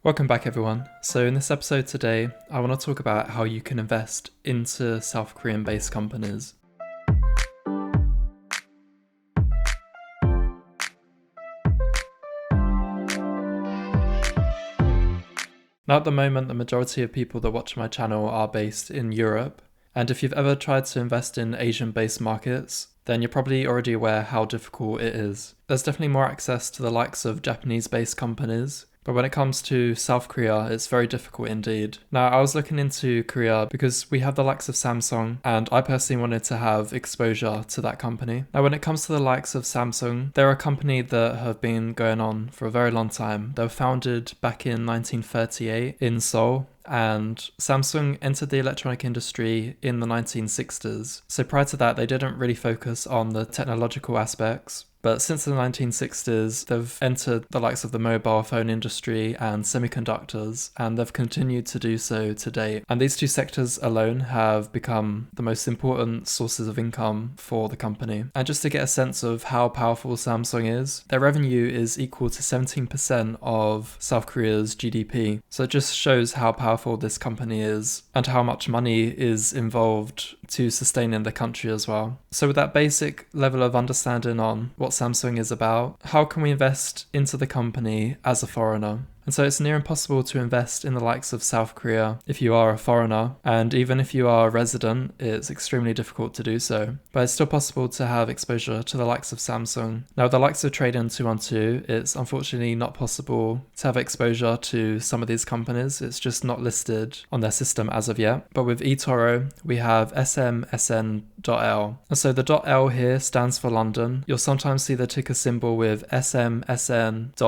Welcome back everyone. So in this episode today, I want to talk about how you can invest into South Korean based companies. Now at the moment, the majority of people that watch my channel are based in Europe, and if you've ever tried to invest in Asian based markets, then you're probably already aware how difficult it is. There's definitely more access to the likes of Japanese based companies, but when it comes to South Korea, it's very difficult indeed. Now, I was looking into Korea because we have the likes of Samsung, and I personally wanted to have exposure to that company. Now, when it comes to the likes of Samsung, they're a company that have been going on for a very long time. They were founded back in 1938 in Seoul, and Samsung entered the electronic industry in the 1960s. So prior to that, they didn't really focus on the technological aspects. But since the 1960s, they've entered the likes of the mobile phone industry and semiconductors, and they've continued to do so to date. And these two sectors alone have become the most important sources of income for the company. And just to get a sense of how powerful Samsung is, their revenue is equal to 17% of South Korea's GDP. So it just shows how powerful this company is and how much money is involved to sustaining the country as well. So with that basic level of understanding on what Samsung is about, how can we invest into the company as a foreigner? And so it's near impossible to invest in the likes of South Korea if you are a foreigner, and even if you are a resident, it's extremely difficult to do so. But it's still possible to have exposure to the likes of Samsung. Now, with the likes of Trading 212, it's unfortunately not possible to have exposure to some of these companies. It's just not listed on their system as of yet. But with Etoro, we have SMSN.L. And so the .L here stands for London. You'll sometimes see the ticker symbol with SMSN.IL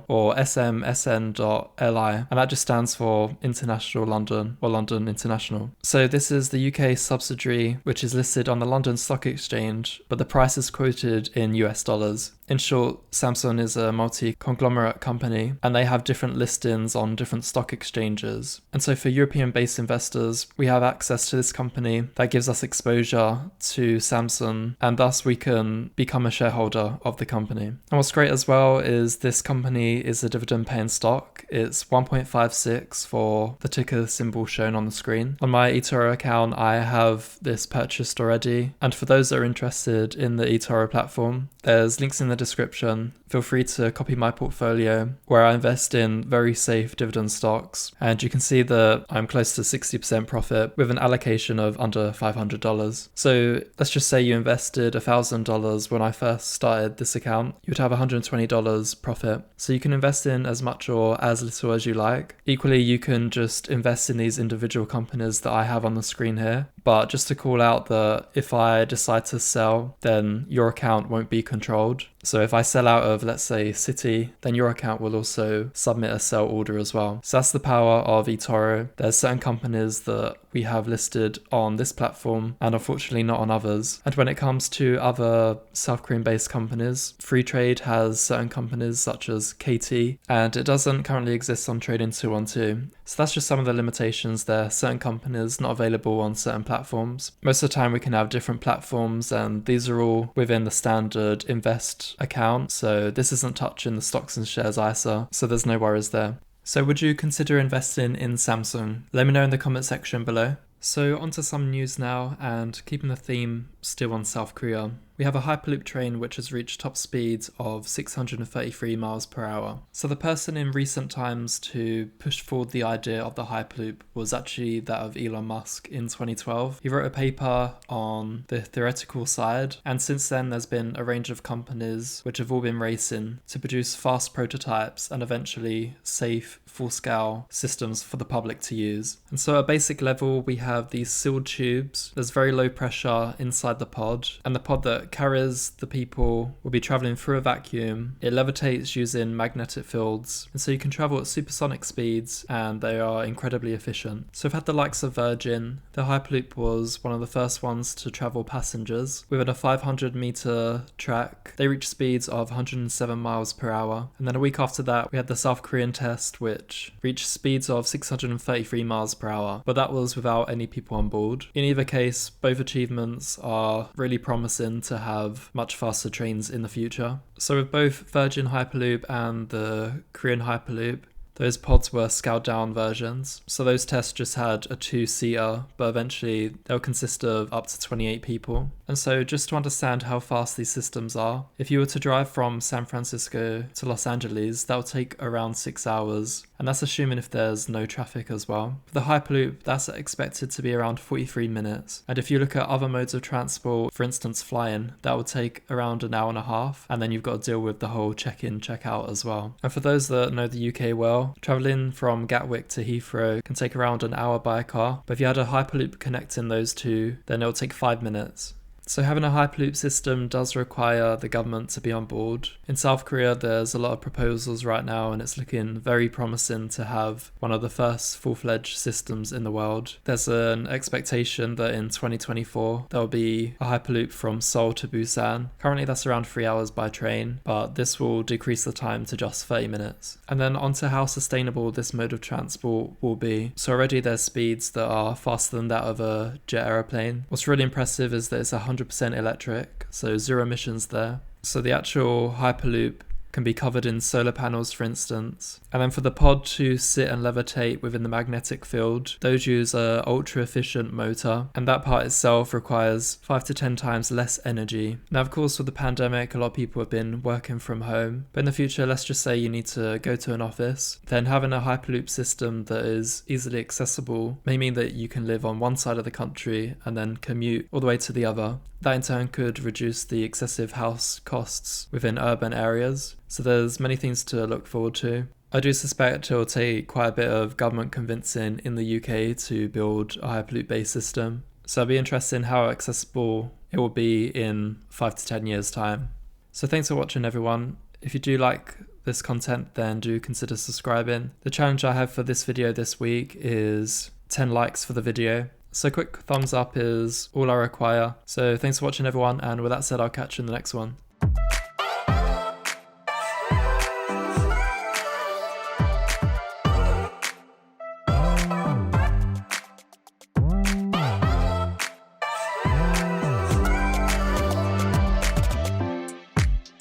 or SMSN.Li, and that just stands for International London or London International. So this is the UK subsidiary which is listed on the London Stock Exchange, but the price is quoted in US dollars. In short, Samsung is a multi-conglomerate company, and they have different listings on different stock exchanges. And so for European-based investors, we have access to this company that gives us exposure to Samsung, and thus we can become a shareholder of the company. And what's great as well is this company is a dividend-paying stock. It's 1.56 for the ticker symbol shown on the screen. On my Etoro account, I have this purchased already, and for those that are interested in the Etoro platform, there's links in the description. Feel free to copy my portfolio where I invest in very safe dividend stocks, and you can see that I'm close to 60% profit with an allocation of under $500. So let's just say you invested $1,000 when I first started this account, you would have $120 profit. So you can invest in as much or as little as you like. Equally, you can just invest in these individual companies that I have on the screen here. But just to call out that if I decide to sell, then your account won't be controlled. So if I sell out of, let's say, Citi, then your account will also submit a sell order as well. So that's the power of Etoro. There's certain companies that we have listed on this platform and unfortunately not on others. And when it comes to other South Korean based companies, Free Trade has certain companies such as KT, and it doesn't currently exist on Trading 212. So that's just some of the limitations there. Certain companies not available on certain platforms. Most of the time we can have different platforms, and these are all within the standard invest account. So this isn't touching the stocks and shares ISA, so there's no worries there. So would you consider investing in Samsung? Let me know in the comment section below. So onto some news now, and keeping the theme still on South Korea. We have a Hyperloop train which has reached top speeds of 633 miles per hour. So the person in recent times to push forward the idea of the Hyperloop was actually that of Elon Musk in 2012. He wrote a paper on the theoretical side, and since then there's been a range of companies which have all been racing to produce fast prototypes and eventually safe full-scale systems for the public to use. And so at a basic level we have these sealed tubes. There's very low pressure inside the pod, and the pod that carries the people will be traveling through a vacuum. It levitates using magnetic fields, and so you can travel at supersonic speeds, and they are incredibly efficient. So we've had the likes of Virgin. The Hyperloop was one of the first ones to travel passengers. Within a 500-meter track, they reached speeds of 107 miles per hour. And then a week after that, we had the South Korean test, which reached speeds of 633 miles per hour, but that was without any people on board. In either case, both achievements are really promising to have much faster trains in the future. So with both Virgin Hyperloop and the Korean Hyperloop, those pods were scaled down versions. So those tests just had a 2-seater, but eventually they'll consist of up to 28 people. And so just to understand how fast these systems are, if you were to drive from San Francisco to Los Angeles, that will take around 6 hours. And that's assuming if there's no traffic as well. For the Hyperloop, that's expected to be around 43 minutes. And if you look at other modes of transport, for instance flying, that will take around an hour and a half. And then you've got to deal with the whole check-in, check-out as well. And for those that know the UK well, travelling from Gatwick to Heathrow can take around an hour by car. But if you had a Hyperloop connecting those two, then it'll take 5 minutes. So having a Hyperloop system does require the government to be on board. In South Korea, there's a lot of proposals right now, and it's looking very promising to have one of the first full-fledged systems in the world. There's an expectation that in 2024, there'll be a Hyperloop from Seoul to Busan. Currently, that's around 3 hours by train, but this will decrease the time to just 30 minutes. And then onto how sustainable this mode of transport will be. So already there's speeds that are faster than that of a jet aeroplane. What's really impressive is that it's 100% electric, so zero emissions there. So the actual Hyperloop can be covered in solar panels, for instance. And then for the pod to sit and levitate within the magnetic field, those use a ultra efficient motor, and that part itself requires 5 to 10 times less energy. Now, of course, with the pandemic, a lot of people have been working from home, but in the future, let's just say you need to go to an office, then having a Hyperloop system that is easily accessible may mean that you can live on one side of the country and then commute all the way to the other. That in turn could reduce the excessive house costs within urban areas. So there's many things to look forward to. I do suspect it will take quite a bit of government convincing in the UK to build a Hyperloop-based system. So it'll be interesting how accessible it will be in 5 to 10 years' time. So thanks for watching, everyone. If you do like this content, then do consider subscribing. The challenge I have for this video this week is 10 likes for the video. So quick thumbs up is all I require. So thanks for watching, everyone, and with that said, I'll catch you in the next one.